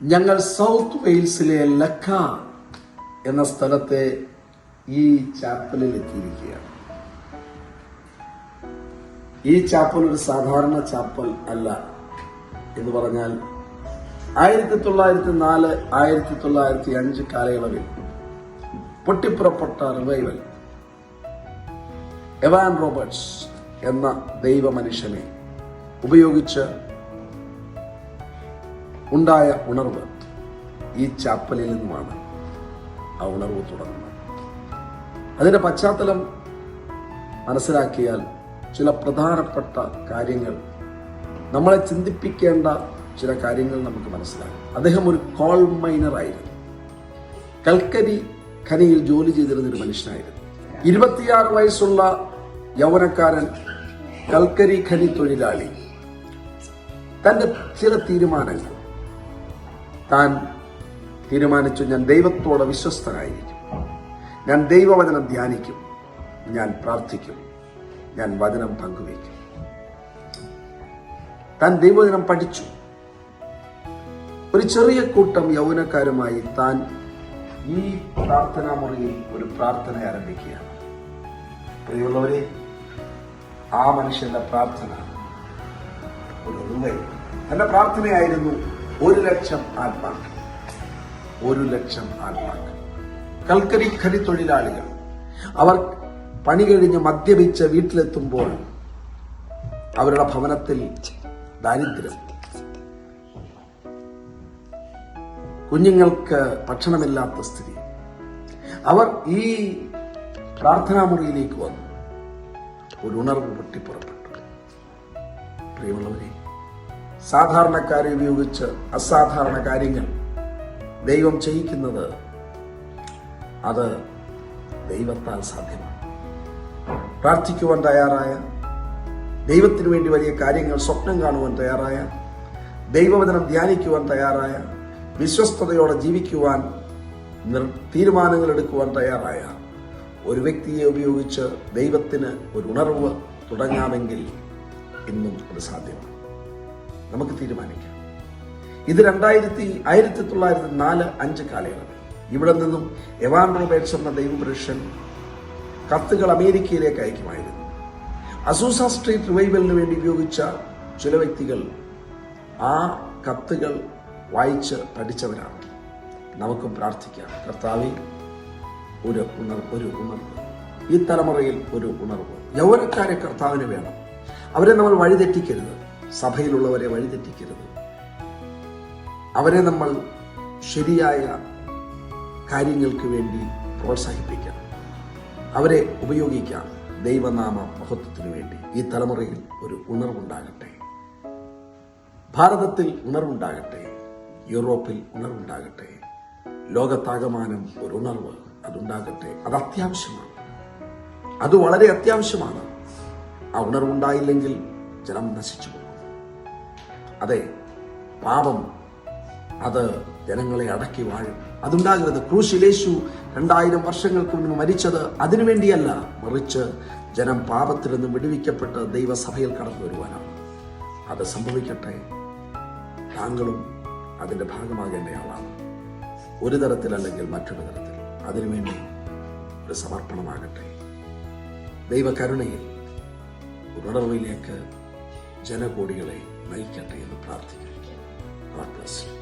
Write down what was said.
ഞങ്ങൾ സൗത്ത് വെയിൽസിലെ ലക്ക എന്ന സ്ഥലത്തെ ഈ ചാപ്പലിൽ എത്തിയിരിക്കുകയാണ്. ഈ ചാപ്പൽ ഒരു സാധാരണ ചാപ്പൽ അല്ല. എന്ന് പറഞ്ഞാൽ 1904, 1905 കാലയളവിൽ പൊട്ടിപ്പുറപ്പെട്ട റിവൈവൽ എവാൻ റോബർട്ട്സ് എന്ന ദൈവ മനുഷ്യനെ ഉപയോഗിച്ച് ഉണ്ടായ ഉണർവ് ഈ ചാപ്പലിൽ നിന്നുമാണ് ആ ഉണർവ് തുടങ്ങുന്നത്. അതിന്റെ പശ്ചാത്തലം മനസ്സിലാക്കിയാൽ ചില പ്രധാനപ്പെട്ട കാര്യങ്ങൾ, നമ്മളെ ചിന്തിപ്പിക്കേണ്ട ചില കാര്യങ്ങൾ നമുക്ക് മനസ്സിലാകും. അദ്ദേഹം ഒരു കോൾ മൈനർ ആയിരുന്നു. കൽക്കരി ഖനിയിൽ ജോലി ചെയ്തിരുന്ന ഒരു മനുഷ്യനായിരുന്നു. 26 വയസ്സുള്ള യൗവനക്കാരൻ കൽക്കരി ഖനി തൊഴിലാളി തന്റെ ചില തീരുമാനങ്ങൾ താൻ തീരുമാനിച്ചു. ഞാൻ ദൈവത്തോട് വിശ്വസ്തനായിരിക്കും, ഞാൻ ദൈവവചനം ധ്യാനിക്കും, ഞാൻ പ്രാർത്ഥിക്കും, ഞാൻ വചനം പങ്കുവയ്ക്കും. താൻ ദൈവവചനം പഠിച്ചു. ഒരു ചെറിയ കൂട്ടം യൗവനക്കാരുമായി താൻ ഈ പ്രാർത്ഥനാ മുറിയിൽ ഒരു പ്രാർത്ഥന ആരംഭിക്കുകയാണ്. പ്രിയമുള്ളവരെ, ആ മനുഷ്യന്റെ പ്രാർത്ഥന ഒരു റിവൈവൽ. തന്റെ പ്രാർത്ഥനയായിരുന്നു 1,00,000 ആത്മാക്കൾ. 1,00,000 ആത്മാക്കൾ. കൽക്കരി ഖനി തൊഴിലാളികൾ അവർ പണി കഴിഞ്ഞ് മദ്യപിച്ച് വീട്ടിലെത്തുമ്പോൾ അവരുടെ ഭവനത്തിൽ ദാരിദ്ര്യം, കുഞ്ഞുങ്ങൾക്ക് ഭക്ഷണമില്ലാത്ത സ്ഥിതി. അവർ ഈ പ്രാർത്ഥനാ മുറിയിലേക്ക് വന്നു. ഒരു ഉണർവ് പൊട്ടിപ്പുറപ്പെട്ടു. പ്രിയമുള്ളവരെ, സാധാരണക്കാരെ ഉപയോഗിച്ച് അസാധാരണ കാര്യങ്ങൾ ദൈവം ചെയ്യിക്കുന്നത് അത് ദൈവത്താൽ സാധ്യമാണ്. പ്രാർത്ഥിക്കുവാൻ തയ്യാറായ, ദൈവത്തിനു വേണ്ടി വലിയ കാര്യങ്ങൾ സ്വപ്നം കാണുവാൻ തയ്യാറായ, ദൈവവചനം ധ്യാനിക്കുവാൻ തയ്യാറായ, വിശ്വസ്തയോടെ ജീവിക്കുവാൻ തീരുമാനങ്ങൾ എടുക്കുവാൻ തയ്യാറായ ഒരു വ്യക്തിയെ ഉപയോഗിച്ച് ദൈവത്തിന് ഒരു ഉണർവ് തുടങ്ങാമെങ്കിൽ ഇന്നും അത് സാധ്യമാണ്. നമുക്ക് തീരുമാനിക്കാം. ഇത് 1904-5 കാലയളവിൽ ഇവിടെ നിന്നും എവാൻ റോബർട്ട്സ് എന്ന ദൈവപുരുഷൻ കത്തുകൾ അമേരിക്കയിലേക്ക് അയക്കുമായിരുന്നു. അസൂസ സ്ട്രീറ്റ് റിവൈവലിന് വേണ്ടി ഉപയോഗിച്ച ചില വ്യക്തികൾ ആ കത്തുകൾ വായിച്ച് പഠിച്ചവരാണ്. നമുക്കും പ്രാർത്ഥിക്കാം. കർത്താവേ, ഒരു ഉണർവ്, ഈ തലമുറയിൽ ഒരു ഉണർവ്. യൗവനക്കാരെ കർത്താവിന് വേണം. അവരെ നമ്മൾ വഴിതെറ്റിക്കരുത്. സഭയിലുള്ളവരെ വഴിതെറ്റിക്കരുത്. അവരെ നമ്മൾ ശരിയായ കാര്യങ്ങൾക്ക് വേണ്ടി പ്രോത്സാഹിപ്പിക്കണം. അവരെ ഉപയോഗിക്കാം ദൈവനാമ മഹത്വത്തിനു വേണ്ടി. ഈ തലമുറയിൽ ഒരു ഉണർവുണ്ടാകട്ടെ. ഭാരതത്തിൽ ഉണർവുണ്ടാകട്ടെ. യൂറോപ്പിൽ ഉണർവുണ്ടാകട്ടെ. ലോകത്താകമാനം ഒരു ഉണർവ് അതുണ്ടാകട്ടെ. അത് അത്യാവശ്യമാണ്. അത് വളരെ അത്യാവശ്യമാണ്. ആ ഉണർവുണ്ടായില്ലെങ്കിൽ ജനം നശിച്ചു പോകും. അതെ, പാപം അത് ജനങ്ങളെ അടക്കി വാഴും. അതുണ്ടാകരുത്. ക്രൂശിൽ യേശു 2000 വർഷങ്ങൾക്ക് മുൻപ് മരിച്ചത് അതിനുവേണ്ടിയല്ല, മറിച്ച് ജനം പാപത്തിൽ നിന്നും വിടുവിക്കപ്പെട്ട് ദൈവസഭയിൽ കടന്നു വരുവാനാണ്. അത് സംഭവിക്കട്ടെ. താങ്കളും അതിന്റെ ഭാഗമാകേണ്ടയാളാണ്. ഒരു തരത്തിലല്ലെങ്കിൽ മറ്റൊരു തരത്തിൽ അതിനുവേണ്ടി ഒരു സമർപ്പണമാകട്ടെ. ദൈവകരുണയിൽ ഉണർവിലേക്ക് ജനകോടികളെ നയിക്കട്ടെ എന്ന് പ്രാർത്ഥിക്കുന്നു. God bless you.